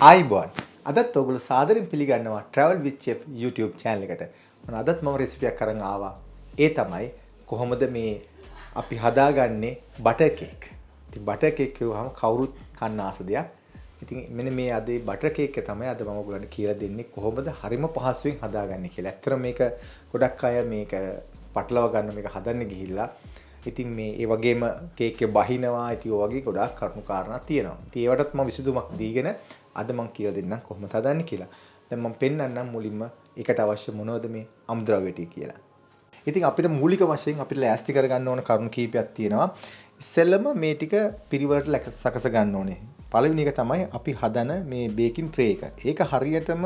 ආයිබෝන් අදත් ඔයගොල්ලෝ සාදරයෙන් පිළිගන්නවා Travel with Chef YouTube channel එකට. අදත් මම රෙසිපියක් අරන් ආවා. ඒ තමයි කොහොමද මේ අපි හදාගන්නේ බටර් කේක්. ඉතින් බටර් කේක් කියවහම කවුරුත් කන්න ආස දෙයක්. ඉතින් මෙන්න මේ අද බටර් කේක් එක තමයි අද මම ඔයගොල්ලන්ට කියලා දෙන්නේ කොහොමද හරිම පහසුවෙන් හදාගන්නේ කියලා. ඇත්තටම මේක ගොඩක් අය මේක පටලවා ගන්න මේක හදන්න ගිහිල්ලා ඉතින් මේ ඒ වගේම කේක් එක බහිනවා. ඉතින් ඔය වගේ ගොඩාක් කරුණු කාරණා තියෙනවා. ඉතින් ඒවටත් මම විසඳුමක් දීගෙන අද මම කියලා දෙන්නම් කොහොමද හදන්නේ කියලා. දැන් මම පෙන්නන්නම් මුලින්ම ඒකට අවශ්‍ය මොනවද මේ අමුද්‍රව්‍ය ටික කියලා. ඉතින් අපිට මූලික වශයෙන් අපිට ලෑස්ති කරගන්න ඕන කරුණු කීපයක් තියෙනවා. ඉස්සෙල්ලම මේ ටික පිරිවලට සකස ගන්න ඕනේ. පළවෙනි එක තමයි අපි හදන මේ බේකින් ට්‍රේ එක. ඒක හරියටම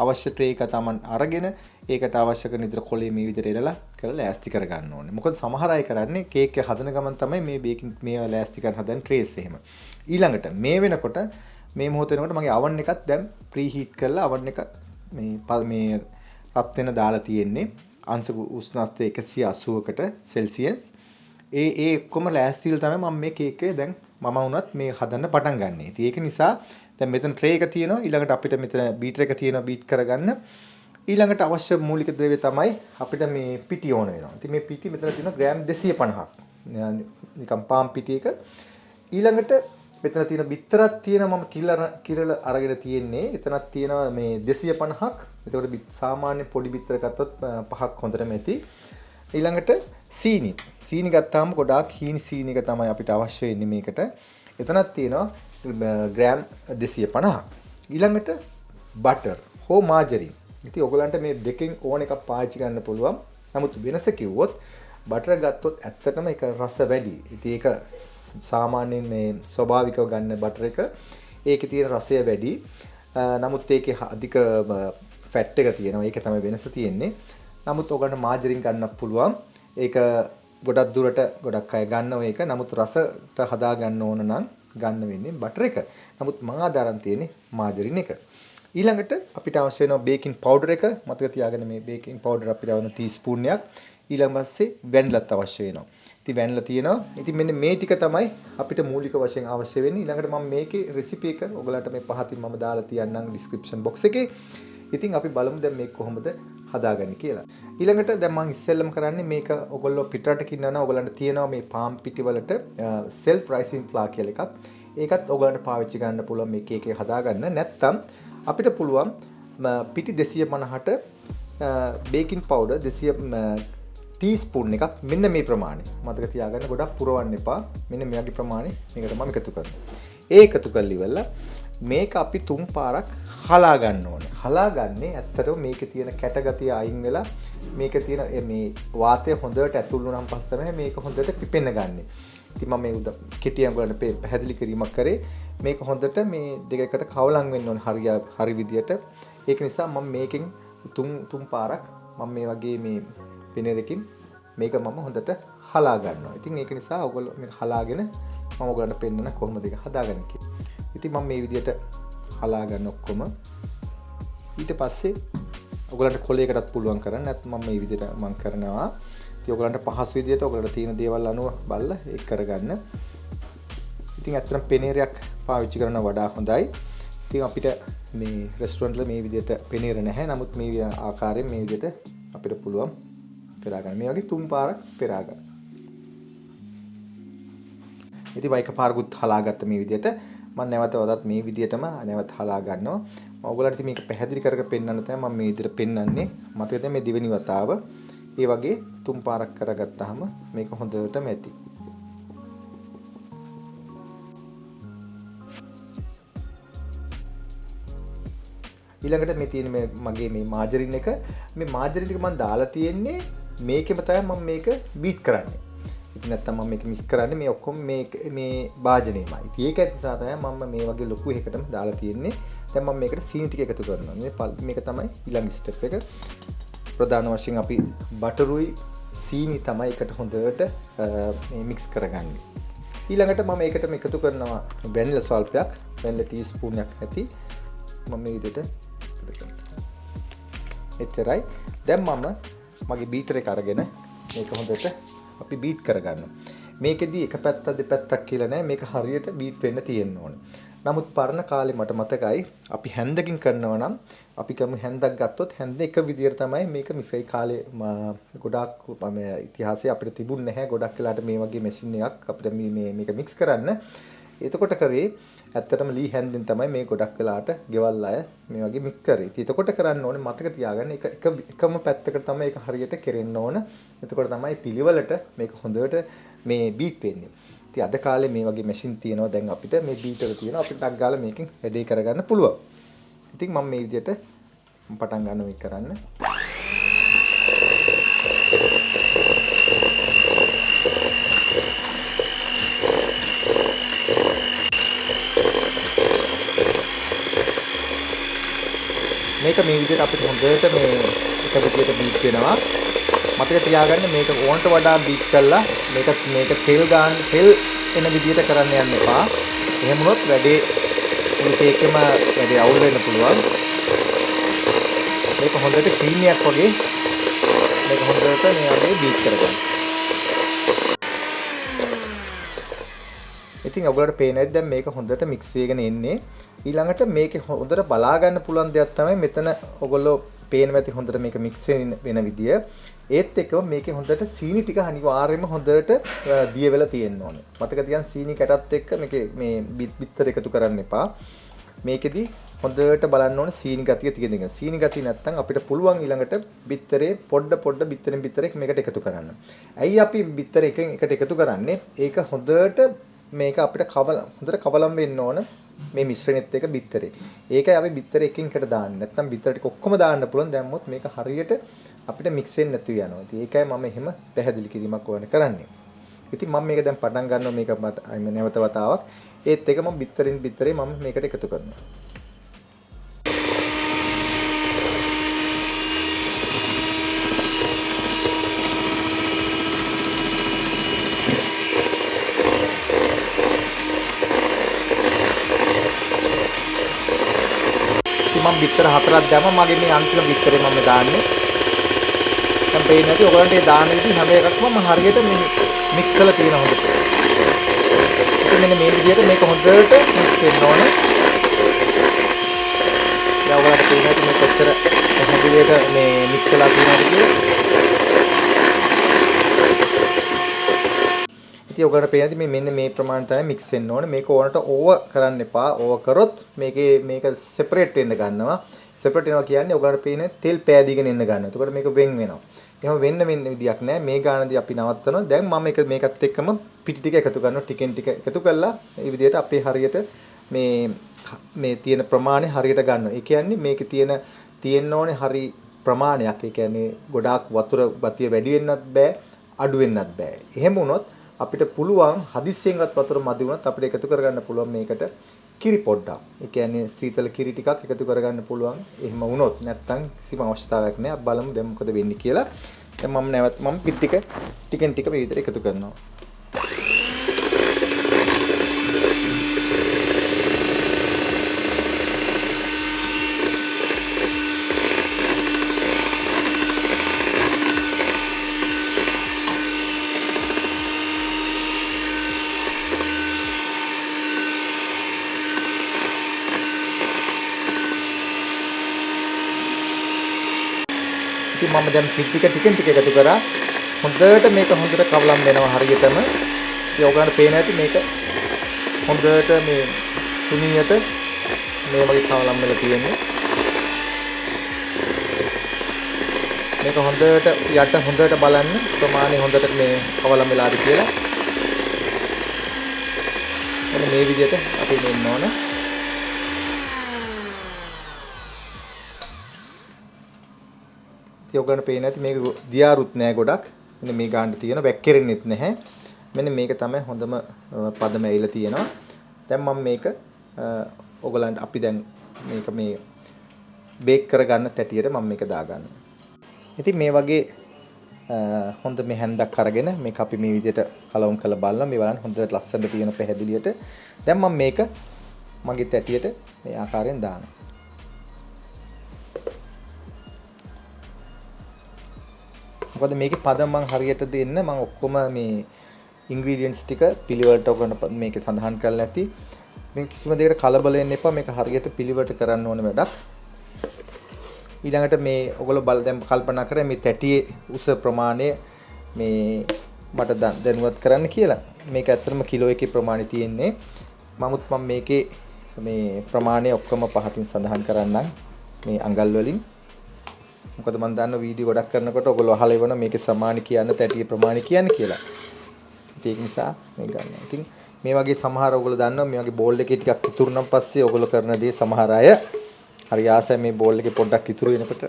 අවශ්‍ය ට්‍රේ එක තමන් අරගෙන ඒකට අවශ්‍ය කරන විදිහට කොලේ මේ විදිහට එරලා කරලා ලෑස්ති කරගන්න ඕනේ. මොකද සමහර අය කරන්නේ කේක් එක හදන ගමන් තමයි මේ බේකින් මේවා ලෑස්ති කරන් හදන ට්‍රේස් එහෙම. ඊළඟට මේ වෙනකොට මේ මොහොත වෙනකොට මගේ oven එකත් දැන් ප්‍රී හීට් කරලා oven එක මේ රත් වෙන දාලා තියෙන්නේ අංශ උෂ්ණත්වය 180කට සෙල්සියස්. ඒ ඔක්කොම ලෑස්තිලා තමයි මම මේ කේක් එක දැන් මම වුණත් මේ හදන්න පටන් ගන්නෙ. ඉතින් ඒක නිසා දැන් මෙතන ට්‍රේ එක තියෙනවා. ඊළඟට අපිට මෙතන බීටර් එක තියෙනවා බීට් කරගන්න. ඊළඟට අවශ්‍ය මූලික ද්‍රව්‍ය තමයි අපිට මේ පිටි ඕන වෙනවා. ඉතින් මේ පිටි මෙතන තියෙනවා ග්‍රෑම් 250ක්. නිකම් පාන් පිටි එක. ඊළඟට මෙතන තියෙන බිත්තරක් තියෙනවා මම කිරල අරගෙන තියෙන්නේ. එතනක් තියෙනවා මේ 250ක්. එතකොට සාමාන්‍ය පොඩි බිත්තර ගත්තොත් 5ක් හොඳටම ඇති. ඊළඟට සීනි ගත්තාම ගොඩාක් හීනි සීනි එක තමයි අපිට අවශ්‍ය වෙන්නේ මේකට. එතනක් තියෙනවා ග්‍රෑම් 250ක්. ඊළඟට බටර් හෝ මාජරින්. ඉතින් ඔයගලන්ට මේ දෙකෙන් ඕන එකක් පාවිච්චි ගන්න පුළුවන්. නමුත් වෙනස කිව්වොත් බටර් ගත්තොත් ඇත්තටම ඒක රස වැඩි. ඉතින් ඒක සාමාන්‍යයෙන් මේ ස්වභාවිකව ගන්න බටර් එක ඒකේ තියෙන රසය වැඩි. නමුත් ඒකේ අධික ෆැට් එක තියෙනවා. ඒක තමයි වෙනස තියෙන්නේ. නමුත් ඔයගලන්ට මාජරින් ගන්නත් පුළුවන්. ඒක ගොඩක් දුරට ගොඩක් අය ගන්නවා ඒක. නමුත් රසට හදා ගන්න ඕන නම් ගන්න වෙන්නේ බටර් එක. නමුත් මම ආදාරම් තියෙන්නේ මාජරින් එක. ඊළඟට අපිට අවශ්‍ය වෙනවා බේකින් පවුඩර් එක. මතක තියාගන්න මේ බේකින් පවුඩර් අපිට අවශ්‍ය ටීස්පූන් එකක්. ඊළඟ පස්සේ වැනිලත් අවශ්‍ය වෙනවා. ඉතින් වැනිලා තියෙනවා. ඉතින් මෙන්න මේ ටික තමයි අපිට මූලික වශයෙන් අවශ්‍ය වෙන්නේ. ඊළඟට මම මේකේ රෙසිපි එක ඔයගලන්ට මේ පහතින් මම දාලා තියන්නම් ඩිස්ක්‍රිප්ෂන් බොක්ස් එකේ. ඉතින් අපි බලමු දැන් මේක කොහොමද හදාගන්නේ කියලා. ඊළඟට දැන් මම ඉස්සෙල්ලම කරන්නේ මේක ඔයගොල්ලෝ පිටරට ඉන්නවා නම් ඔයගලන්ට තියෙනවා මේ පාම් පිටි වලට self rising flour කියලා එකක්. ඒකත් ඔයගලන්ට පාවිච්චි ගන්න පුළුවන් මේ කේක් එක හදාගන්න. නැත්නම් අපිට පුළුවන් පිටි 250ට බේකින් පවුඩර් 200 ටීස්පූන් එකක් මෙන්න මේ ප්‍රමාණය. මතක තියාගන්න ගොඩක් පුරවන්න එපා. මෙන්න මේ වගේ ප්‍රමාණය මේකට මම එකතු කරනවා. ඒ එකතු කරලි ඉවරලා මේක අපි 3 පාරක් හලා ගන්න ඕනේ. හලා ගන්නේ ඇත්තටම මේකේ තියෙන කැට ගතිය අයින් වෙලා මේකේ තියෙන මේ වාතය හොඳට ඇතුල් වුණාන් පස්සේ තමයි මේක හොඳට පිපෙන්න ගන්නෙ. ඉතින් මම මේ කෙටියෙන් ඔයගලන්ට පැහැදිලි කිරීමක් කරේ. මේක හොඳට මේ දෙකකට කවලම් වෙන්න ඕනේ හරි විදියට. ඒක නිසා මම මේකෙන් 3 පාරක් මම මේ වගේ මේ පිනරකින් මේක මම හොඳට හලා ගන්නවා. ඉතින් ඒක නිසා ඔයගොල්ලෝ මේක හලාගෙන මම ඔයගලන්ට පෙන්නන කොහොමද ඒක හදාගන්නේ කියලා. ඉතින් මම මේ විදියට හලා ගන්න ඔක්කොම. ඊට පස්සේ ඔයගලන්ට කොලයකටත් පුළුවන් කරන්න. නැත්නම් මම මේ විදියට මම කරනවා. ඉතින් ඔයගලන්ට පහසු විදියට ඔයගලන්ට තියෙන දේවල් අනුව බලලා ඒක කරගන්න. ඉතින් ඇත්තටම පෙනේරයක් පාවිච්චි කරනවා වඩා හොඳයි. ඉතින් අපිට මේ රෙස්ටුරන්ට් වල මේ විදියට පෙනේර නැහැ. නමුත් මේ ආකාරයෙන් මේ විදියට අපිට පුළුවන් පෙරා ගන්න. මේ වගේ 3 පාරක් පෙරා ගන්න. ඉතින් වයික පාරකුත් හලාගත්ත මේ විදියට මම නැවත වදත් මේ විදියටම නැවත හලා ගන්නවා. මම ඔයගලන්ට මේක පැහැදිලි කරගෙන පෙන්නන්න තමයි මම මේ විදියට පෙන්නන්නේ. මතකද මේ දෙවෙනි වතාව. ඒ වගේ 3 පාරක් කරගත්තාම මේක හොඳටම ඇති. ඊළඟට මේ තියෙන මගේ මේ මාජරින් එක මේ මාජරින් ටික මම දාලා තියෙන්නේ මේකෙම තමයි මම මේක බීට් කරන්නේ. ඉතින් නැත්තම් මම මේක මිස් කරන්නේ මේ ඔක්කොම මේ භාජනයමයි. ඉතින් ඒක නිසා තමයි මම මේ වගේ ලොකු එකකටම දාලා තියෙන්නේ. දැන් මම මේකට සීනි ටික එකතු කරනවා. මේක තමයි ඊළඟ ස්ටෙප් එක. ප්‍රධාන වශයෙන් අපි බටරුයි සීනි තමයි එකට හොඳට මේ මික්ස් කරගන්නේ. ඊළඟට මම ඒකටම එකතු කරනවා වැනිලා ස්වල්පයක්. වැනිලා ටීස්පූන් එකක් ඇති. මම මේ විදිහට එච්චරයි. දැන් මම මගේ බීටර් එක අරගෙන මේක හොඳට අපි බීට් කරගන්නවා. මේකෙදී එක පැත්තක් දෙපැත්තක් කියලා නෑ. මේක හරියට බීට් වෙන්න තියෙන්න ඕනේ. නමුත් පරණ කාලේ මට මතකයි අපි හැන්දකින් කරනවා නම් අපි කමු හැන්දක් ගත්තොත් හැන්ද එක විදියට තමයි මේක මිසයි කාලේ ගොඩාක් ඉතිහාසයේ අපිට තිබුණ නැහැ ගොඩක් වෙලාට මේ වගේ මැෂින් එකක් අපිට මේක මික්ස් කරන්න. එතකොට කරේ ඇත්තටම ලී හැන්දෙන් තමයි මේ ගොඩක් වෙලාට ගෙවල් අය මේ වගේ මික්ස් කරේ. ඉතින් එතකොට කරන්න ඕනේ මතක තියාගන්න එකම පැත්තකට තමයි ඒක හරියට කෙරෙන්න ඕන. එතකොට තමයි පිළිවෙලට මේක හොඳට මේ බීට් වෙන්නේ. ඉතින් අද කාලේ මේ වගේ මැෂින් තියෙනවා දැන් අපිට මේ බීටර් තියෙනවා අපිට ටක් ගාලා මේකෙන් වැඩේ කරගන්න පුළුවන්. ඉතින් මම මේ විදිහට පටන් ගන්නවා මේක කරන්න. මේක මේ විදිහට අපිට හොඳට මේ එක විදිහට බීට් වෙනවා. මතක තියාගන්න මේක ඕන්ට වඩා බීට් කරලා මේක තෙල් එන විදිහට කරන්න යන්න එපා. එහෙම වුණොත් වැඩේ මුළු කේකෙම වැඩේ අවුල් වෙන්න පුළුවන්. මේක හොඳට ක්‍රීමියක් වගේ මේක හොඳට මේ වගේ බීට් කරගන්න. ඉතින් ඔයගොල්ලන්ට පේනද දැන් මේක හොඳට මික්ස් වෙගෙන එන්නේ. ඊළඟට මේකේ හොඳට බලා ගන්න පුළුවන් දෙයක් තමයි මෙතන ඔයගොල්ලෝ පේනවා ඇති හොඳට මේක මික්ස් වෙන විදිය. ඒත් එක්කම මේකේ හොඳට සීනි ටික අනිවාර්යයෙන්ම හොඳට දිය වෙලා තියෙන්න ඕනේ. මතක තියන් සීනි කැටත් එක්ක මේකේ මේ බිත්තර එකතු කරන්න එපා. මේකෙදි හොඳට බලන්න ඕනේ සීනි ගතිය තියෙන එක. සීනි ගතිය නැත්නම් අපිට පුළුවන් ඊළඟට බිත්තරේ පොඩ බිත්තරෙන් බිත්තරෙක් මේකට එකතු කරන්න. ඇයි අපි බිත්තර එකෙන් එකට එකතු කරන්නේ? ඒක හොඳට මේක අපිට හොඳට කවලම් වෙන්න ඕන මේ මිශ්‍රණෙත් එක බිත්තරේ. ඒකයි අපි බිත්තර එකකින් එකට දාන්නේ. නැත්නම් බිත්තර ටික ඔක්කොම දාන්න පුළුවන්. දැම්මොත් මේක හරියට අපිට මික්ස් වෙන්නේ නැතුව යනවා. ඉතින් ඒකයි මම එහෙම පැහැදිලි කිරීමක් ඕනේ කරන්නේ. ඉතින් මම මේක දැන් පටන් ගන්නවා මේක නැවත වතාවක්. ඒත් එක මම බිත්තරෙන් බිත්තරේ මම මේකට එකතු කරනවා. මම බිත්තර හතරක් දැම්මා. මගේ මේ අන්තිම බිත්තරේ මම දාන්නේ. දැන් පේන්නේ නැති ඔයගලන්ට ඒ දාන විදිහ හැම එකක්ම මම හරියට මේ මික්ස් කරලා තියෙන හොඳට. ඉතින් මෙන්න මේ විදිහට මේක හොඳට මික්ස් වෙන්න ඕනේ. දැන් ඔයගලන්ට පේන්නේ නැති මේ කොච්චර හැදිලියට මේ මික්ස් වෙලා තියෙනවද කියලා. ඉතින් ඔයගලන්ට පේන්නේ නැති මෙන්න මේ ප්‍රමාණය තමයි මික්ස් වෙන්න ඕනේ. මේක ඕනට ඕවර් කරන්න එපා. ඕවර් කරොත් මේක සෙපරේට් වෙන්න ගන්නවා. සෙපරේට් වෙනවා කියන්නේ ඔයගලන්ට පේන්නේ තෙල් පෑදීගෙන එන්න ගන්නවා. එතකොට මේක වෙන් වෙනවා. එහෙම වෙන්න විදියක් නැහැ. මේ ගානදී අපි නවත්තනවා. දැන් මම මේකත් එක්කම පිටි ටික එකතු කරනවා. ටිකෙන් ටික එකතු කරලා මේ විදිහට අපේ හරියට මේ තියෙන ප්‍රමාණය හරියට ගන්නවා. ඒ කියන්නේ මේකේ තියෙන්න ඕනේ හරි ප්‍රමාණයක්. ඒ කියන්නේ ගොඩාක් වතුර ගතිය වැඩි වෙන්නත් බෑ, අඩු වෙන්නත් බෑ. එහෙම වුණොත් අපිට පුළුවන් හදිස්සියෙන්වත් වතුර මදි වුණත් අපිට එකතු කරගන්න පුළුවන් මේකට කිරි පොඩ්ඩක්. ඒ කියන්නේ සීතල කිරි ටිකක් එකතු කරගන්න පුළුවන්. එහෙම වුණොත් නැත්තම් කිසිම අවශ්‍යතාවයක් නැහැ. අපි බලමු දැන් මොකද වෙන්නේ කියලා. දැන් මම පිටි ටික ටිකෙන් ටික මේ විදිහට එකතු කරනවා. මම දැන් පිටි ටිකෙන් ටික එකතු කරා. හොඳට මේක හොඳට කවලම් වෙනවා හරියටම. ඉතින් ඔයගලන්ට පේන ඇති මේක හොඳට මේ තුනියට මේ වගේ කවලම් වෙලා තියෙන්නේ. මේක හොඳට යට හොඳට බලන්න ප්‍රමාණය හොඳට මේ කවලම් වෙලාද කියලා. එන්න මේ විදිහට අපි මෙන්න ඕන. ඔයගලන්ට පේන්නේ නැති මේක දියාරුත් නෑ ගොඩක්. මෙන්න මේ ගානට තියෙන වැක්කිරෙන්නෙත් නැහැ. මෙන්න මේක තමයි හොඳම පදම ඇවිල්ලා තියෙනවා. දැන් මම මේක ඔයගලන්ට අපි දැන් මේක මේ බේක් කරගන්න තැටියට මම මේක දාගන්නවා. ඉතින් මේ වගේ හොඳ මේ හැන්දක් අරගෙන මේක අපි මේ විදිහට කලවම් කරලා බලනවා. මේ බලන්න හොඳට ලස්සනට තියෙන පැහැදිලියට. දැන් මම මේක මගේ තැටියට මේ ආකාරයෙන් දානවා. මොකද මේකේ පදම් මම හරියට දෙන්න මම ඔක්කොම මේ ඉන්ග්‍රීඩියන්ට්ස් ටික පිළිවෙලට ඔකන මේකේ සඳහන් කරලා ඇති. මේ කිසිම දෙයකට කලබල වෙන්න එපා. මේක හරියට පිළිවෙලට කරන්න ඕන වැඩක්. ඊළඟට මේ ඔයගොල්ලෝ දැන් කල්පනා කරේ මේ තැටියේ උස ප්‍රමාණය මේ මට දැනුවත් කරන්න කියලා. මේක ඇත්තටම කිලෝ එකේ ප්‍රමාණය තියෙන්නේ. මම මේකේ මේ ප්‍රමාණය ඔක්කොම පහතින් සඳහන් කරන්නම් මේ අඟල් වලින්. මොකද මම දන්නවා වීඩියෝ ගොඩක් කරනකොට ඔයගොල්ලෝ අහලා ඉවන මේකේ සමාන කියන්න තැටියේ ප්‍රමාණය කියන්න කියලා. ඒක නිසා මේ ගන්න. ඉතින් මේ වගේ සමහර ඔයගොල්ලෝ දන්නවා මේ වගේ බෝල් එකේ ටිකක් ඉතුරු නම් පස්සේ ඔයගොල්ලෝ කරන දේ සමහර අය හරි ආසයි මේ බෝල් එකේ පොඩ්ඩක් ඉතුරු වෙනකොට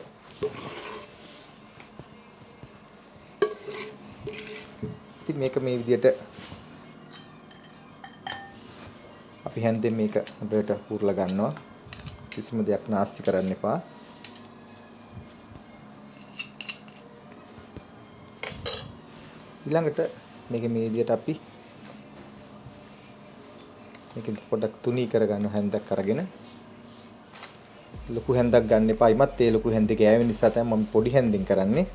ඉතින් මේක මේ විදිහට අපි හැන්දෙන් මේක හොඳට පුරලා ගන්නවා. කිසිම දෙයක් නාස්ති කරන්න එපා. ඊළඟට මේක මේ විදිහට අපි මේකෙන් පොඩ්ඩක් තුනී කරගන්න හැන්දක් අරගෙන ලොකු හැන්දක් ගන්න එපා. ඉමත් ඒ ලොකු හැන්දේ ගෑවෙන නිසා තමයි මම පොඩි හැන්දෙන් කරන්නේ.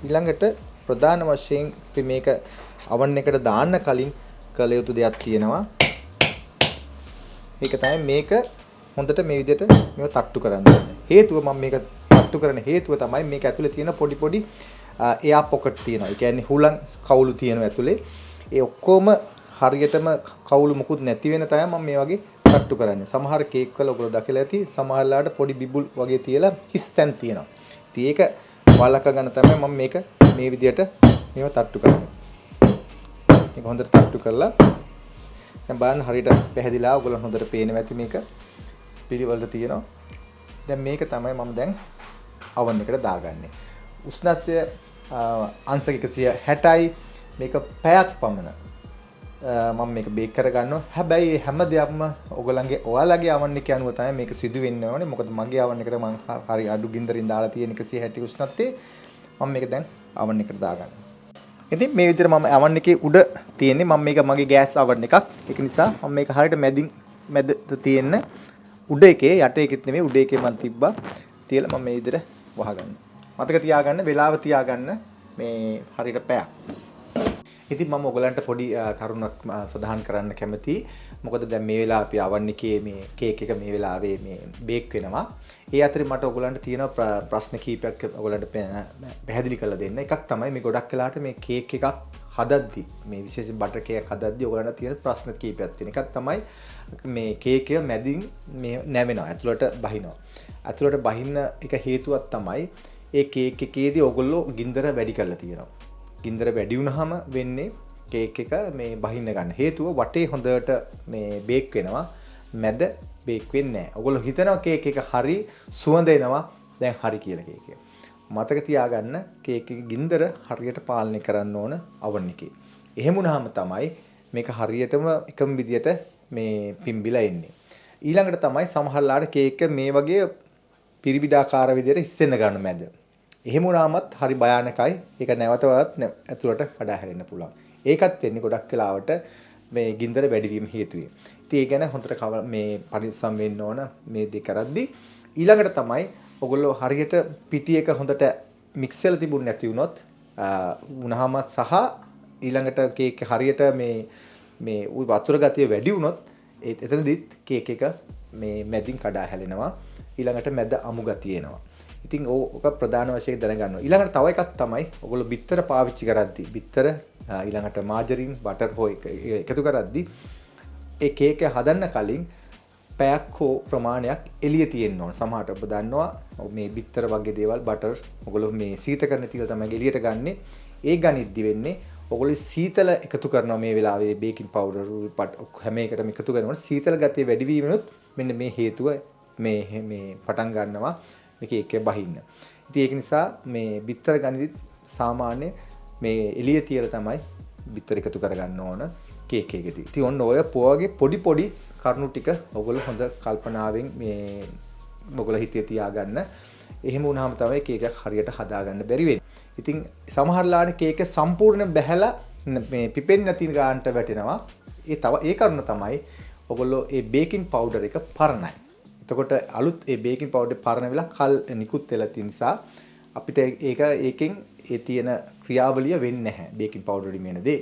ඊළඟට ප්‍රධාන වශයෙන් අපි මේක oven එකට දාන්න කලින් කළ යුතු දෙයක් තියෙනවා. ඒක තමයි මේක හොඳට මේ විදිහට මේව තට්ටු කරන්න. හේතුව මම මේක තට්ටු කරන හේතුව තමයි මේක ඇතුලේ තියෙන පොඩි පොඩි එයා පොකට් තියෙනවා. ඒ කියන්නේ හුලං කවුළු තියෙනවා ඇතුලේ. ඒ ඔක්කොම හරියටම කවුළු මුකුත් නැති වෙන තමයි මම මේ වගේ තට්ටු කරන්නේ. සමහර කේක් වල ඔයගොල්ලෝ දැකලා ඇති සමහරලාට පොඩි බිබුල් වගේ තියලා හිස් තැන් තියෙනවා. ඉතින් ඒක වලක ගන්න තමයි මම මේක මේ විදිහට මේව තට්ටු කරන්නේ. මේක හොඳට තට්ටු කරලා දැන් බලන්න හරියට පැහැදිලා ඔයගොල්ලෝ හොඳට පේනවා ඇති මේක පිළිවෙලට තියෙනවා. දැන් මේක තමයි මම දැන් oven එකට දාගන්නේ. උෂ්ණත්වය අංශක 160යි මේක පැයක් පමණ මම මේක බේක් කරගන්නවා. හැබැයි හැම දෙයක්ම ඔයාලගේ oven එක අනුව තමයි මේක සිදු වෙන්න ඕනේ. මොකද මගේ oven එකට මම හරි අඩු ගින්දරින් දාලා තියෙන 160 උෂ්ණත්වයේ මම මේක දැන් oven එකට දාගන්නවා. ඉතින් මේ විදිහට මම oven එකේ උඩ තියෙන්නේ මම මේක මගේ ගෑස් oven එකක්. ඒක නිසා මම මේක හරියට මැද තියෙන්න උඩ එකේ යට එකෙත් නෙමෙයි උඩ එකේ මම තිබ්බා. තියලා මම මේ විදිහට වහගන්නවා. මතක තියාගන්න වෙලාව තියාගන්න මේ හරියට පැයක්. ඉතින් මම ඔයගලන්ට පොඩි කරුණක් සඳහන් කරන්න කැමතියි. මොකද දැන් මේ වෙලාව අපි oven එකේ මේ කේක් එක මේ වෙලාවේ මේ බේක් වෙනවා. ඒ අතරේ මට ඔයගලන්ට තියෙන ප්‍රශ්න කීපයක් ඔයගලන්ට පැහැදිලි කරලා දෙන්න. එකක් තමයි මේ ගොඩක් වෙලාවට මේ කේක් එකක් හදද්දි මේ විශේෂයෙන් බටර් කේක් හදද්දි ඔයගලන්ට තියෙන ප්‍රශ්න කීපයක් තියෙන. එකක් තමයි මේ කේක් එක මැදින් මේ නැවෙනවා. ඇතුළට බහිනවා. ඇතුළට බහින්න එක හේතුවක් තමයි ඒ කේක් එකේදී ඔයගොල්ලෝ ගින්දර වැඩි කරලා තියෙනවා. ගින්දර වැඩි වුණාම වෙන්නේ කේක් එක මේ බහින්න ගන්න. හේතුව වටේ හොඳට මේ බේක් වෙනවා. මැද බේක් වෙන්නේ නැහැ. ඔයගොල්ලෝ හිතනවා කේක් එක හරි සුවඳ එනවා. දැන් හරි කියලා කේක් එක. මතක තියාගන්න කේක් එකේ ගින්දර හරියට පාලනය කරන්න ඕන oven එකේ. එහෙම වුණාම තමයි මේක හරියටම එකම විදියට මේ පිම්බිලා එන්නේ. ඊළඟට තමයි සමහරලාට කේක් එක මේ වගේ පිරිබිඩාකාර විදියට ඉස්සෙන්න ගන්න මැද. එහෙම වුණාමත් හරි භයානකයි. ඒක නැවතවත් ඇතුළට කඩා හැලෙන්න පුළුවන්. ඒකත් වෙන්නේ ගොඩක් වෙලාවට මේ ගින්දර වැඩි වීම හේතුවෙන්. ඉතින් ඒ ගැන හොඳට මේ පරිස්සම් වෙන්න ඕන මේ දෙක කරද්දී. ඊළඟට තමයි ඔයගොල්ලෝ හරියට පිටි එක හොඳට මික්ස් වෙලා තිබුණ නැති වුණොත් වුණාමත් සහ ඊළඟට කේක් හරියට මේ වතුර ගතිය වැඩි වුණොත් එතනදිත් කේක් එක මේ මැදින් කඩා හැලෙනවා. ඊළඟට මැද අමු ගතිය එනවා. ඉතින් ඕක ප්‍රධාන වශයෙන් දැනගන්න ඕනේ. ඊළඟට තව එකක් තමයි ඔයගොල්ලෝ බිත්තර පාවිච්චි කරද්දී බිත්තර ඊළඟට මාජරින් බටර් හෝ එකතු කරද්දී ඒ කේක් එක හදන්න කලින් පැයක් හෝ ප්‍රමාණයක් එළිය තියෙන්න ඕන. සමහරට ඔබ දන්නවා මේ බිත්තර වගේ දේවල් බටර් ඔයගොල්ලෝ මේ සීත කරන තියලා තමයි එළියට ගන්නෙ. ඒ ගනිද්දි වෙන්නේ ඔයගොල්ලෝ සීතල එකතු කරනවා මේ වෙලාවේ බේකින් පවුඩර් හැම එකටම එකතු කරනකොට සීතල ගතිය වැඩි වීමනොත් මෙන්න මේ හේතුව මේ පටන් ගන්නවා මේ කේක් එක බහින්න. ඉතින් ඒක නිසා මේ බිත්තර ගනිද්දි සාමාන්‍ය මේ එළිය තියලා තමයි බිත්තර එකතු කරගන්න ඕන කේක් එකේදී. ඉතින් ඔන්න ඔය පොවගේ පොඩි කරුණු ටික ඔයගොල්ලෝ හොඳ කල්පනාවෙන් මේ ඔයගොල්ලෝ හිතේ තියාගන්න. එහෙම වුණාම තමයි කේක් එකක් හරියට හදාගන්න බැරි වෙන්නේ. ඉතින් සමහරලාට කේක් එක සම්පූර්ණ බැහැලා මේ පිපෙන්නේ නැති ගානට වැටෙනවා. ඒ කරුණ තමයි ඔයගොල්ලෝ ඒ බේකින් පවුඩර් එක පරණයි. එතකොට අලුත් ඒ බේකින් පවුඩර් පරණ වෙලා කල් නිකුත් වෙලා තියෙන නිසා අපිට ඒකෙන් ඒ තියෙන ක්‍රියාවලිය වෙන්නේ නැහැ බේකින් පවුඩර් වලින් වෙන දේ.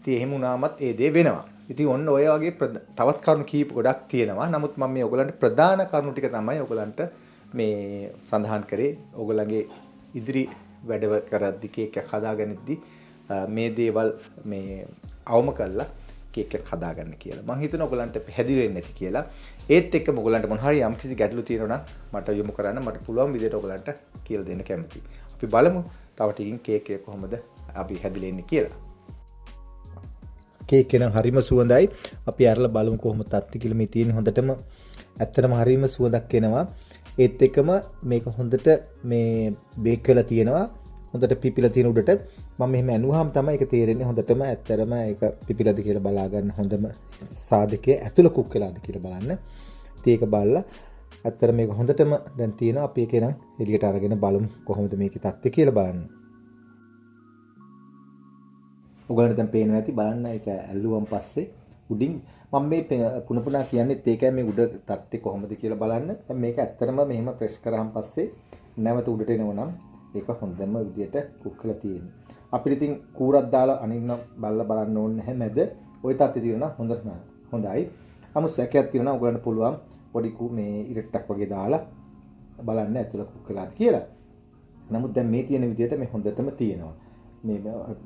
ඉතින් එහෙම වුණාමත් ඒ දේ වෙනවා. ඉතින් ඔන්න ඔය වගේ තවත් කරුණු කීප ගොඩක් තියෙනවා. නමුත් මම මේ ඔයගලන්ට ප්‍රධාන කරුණු ටික තමයි ඔයගලන්ට මේ සඳහන් කරේ. ඔයගලගේ ඉදිරි වැඩව කරද්දි කේක් එකක් හදාගනිද්දි මේ දේවල් මේ අවම කරලා කේක් එකක් හදාගන්න කියලා. මම හිතනවා ඔයගලන්ට පැහැදිලි වෙන්නේ නැති කියලා. ඒත් එක්කම ඔයගලන්ට මොන හරි යම්කිසි ගැටලු තියෙනවා නම් මට යොමු කරන්න. මට පුළුවන් විදිහට ඔයගලන්ට කියලා දෙන්න කැමතියි. අපි බලමු තව ටිකකින් කේක් එක කොහොමද අපි හැදිලෙන්නේ කියලා. කේක් එක නම් හරිම සුවඳයි. අපි අරලා බලමු කොහොමද තත්ති කියලා මේ තියෙන හොඳටම ඇත්තටම හරිම සුවඳක් එනවා. ඒත් එක්කම මේක හොඳට මේ බේක් වෙලා තියෙනවා. හොඳට පිපිලා තියෙන උඩට මම මෙහෙම ඇනුවාම තමයි ඒක තේරෙන්නේ. හොඳටම ඇත්තටම ඒක පිපිලාද කියලා බලා ගන්න හොඳම සාධකයේ ඇතුළ කුක් වෙලාද කියලා බලන්න. ඉතින් ඒක බලලා ඇත්තට මේක හොඳටම දැන් තියෙනවා. අපි ඒක නම් එළියට අරගෙන බලමු කොහොමද මේකේ තත්ත්වය කියලා බලන්න. ඔයගොල්ලන්ට දැන් පේනවා ඇති බලන්න ඒක ඇල්ලුවම් පස්සේ උඩින් මම මේ පුන පුනා කියන්නේත් ඒකයි මේ උඩ තත්ත්වය කොහොමද කියලා බලන්න. දැන් මේක ඇත්තටම මෙහෙම ප්‍රෙස් කරාන් පස්සේ නැවත උඩට එනවා නම් ඒක හොඳම විදියට කුක් කරලා තියෙනවා. අපිට ඉතින් කූරක් දාලා අනින්න බලලා බලන්න ඕනේ නැහැ මැද. ওই තත්ත්වය තියෙනවා හොඳයි. නමුත් සැකයක් තියෙනවා ඔයගොල්ලන්ට පුළුවන් පොඩි මේ ඉරට්ටක් වගේ දාලා බලන්න ඇතුළ කුක් කළාද කියලා. නමුත් දැන් මේ තියෙන විදියට මේ හොඳටම තියෙනවා.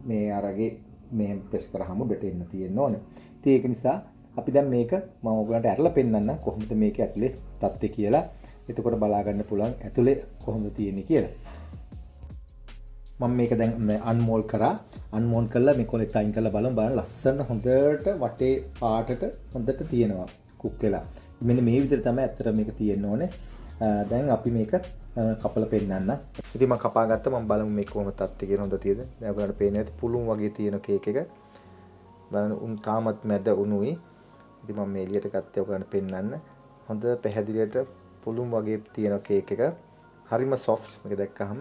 මේ අරගේ මේ ප්‍රෙස් කරාම උඩට එන්න තියෙන්න ඕනේ. ඉතින් ඒක නිසා අපි දැන් මේක මම ඔයගලන්ට අරලා පෙන්නන්න කොහොමද මේක ඇතුලේ තත්ත්වය කියලා. එතකොට බලා ගන්න පුළුවන් ඇතුලේ කොහොමද තියෙන්නේ කියලා. මම මේක දැන් අන්මෝල් කරා. අන්මෝල් කරලා මේ කොලෙත් අයින් කරලා බලන්න ලස්සන හොඳට වටේ පාටට හොඳට තියෙනවා කුක් වෙලා. මෙන්න මේ විදිහට තමයි ඇත්තට මේක තියෙන්න ඕනේ. දැන් අපි මේක කපලා පෙන්නන්න. ඉතින් මම කපා ගත්තා. මම බලමු මේක කොහොමද තත්ත්වය කියන හොඳ තියෙද. දැන් ඔයාලට පේන්නේ නැති පුළුන් වගේ තියෙන කේක් එක. බලන්න තාමත් මැද උණුයි. ඉතින් මම මේ එළියට ගත්තේ ඔයාලට පෙන්නන්න. හොඳ පැහැදිලියට පුළුන් වගේ තියෙන කේක් එක. හරිම සොෆ්ට් මේක දැක්කහම.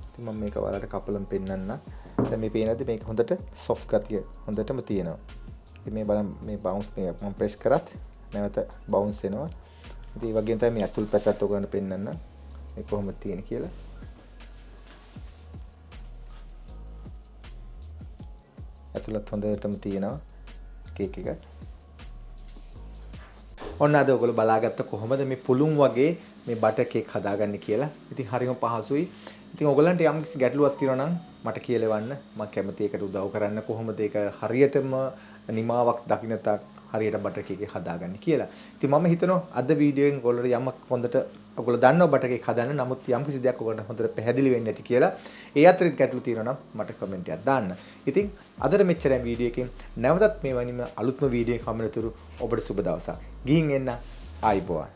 ඉතින් මම මේක ඔයාලට කපලම් පෙන්නන්න. දැන් මේ පේනද මේක හොඳට සොෆ්ට් ගතිය හොඳටම තියෙනවා. ඉතින් මේ බලන්න මේ බවුන්ස් මේ මම ප්‍රෙස් කරත් නැවත බවුන්ස් වෙනවා. ඉතින් ඒ වගේම තමයි මේ අතුල් පැත්තත් ඔයගොල්ලන්ට පෙන්නන්න. මේ කොහොමද තියෙන්නේ කියලා. ඇතුළත් හොඳටම තියෙනවා කේක් එක. ඔන්න අද ඔයගොල්ලෝ බලාගත්ත කොහොමද මේ පුළුන් වගේ මේ බටර් කේක් හදාගන්නේ කියලා. ඉතින් හරිම පහසුයි. ඉතින් ඔයගොල්ලන්ට යම් කිසි ගැටලුවක් තියෙනවා නම් මට කියලවන්න. මම කැමති ඒකට උදව් කරන්න කොහොමද ඒක හරියටම නිමාවක් දකින්න තාක් හරියට බටර් කේක් එක හදාගන්නේ කියලා. ඉතින් මම හිතනවා අද වීඩියෝෙන් ඔයගොල්ලෝ යමක් හොඳට ඔයගොල්ලෝ දන්නවා බටර් කේක් හදන්න. නමුත් යම් කිසි දෙයක් ඔයගොල්ලන්ට හොඳට පැහැදිලි වෙන්නේ නැති කියලා. ඒ අතරින් ගැටලු තියෙනවා නම් මට කමෙන්ට් එකක් දාන්න. ඉතින් අදට මෙච්චරයි වීඩියෝ එකකින්. නැවතත් මේ වනිම අලුත්ම වීඩියෝ එකක් හම්බෙනතුරු ඔබට සුබ දවසක්. ගිහින් එන්න ආයිබෝවන්.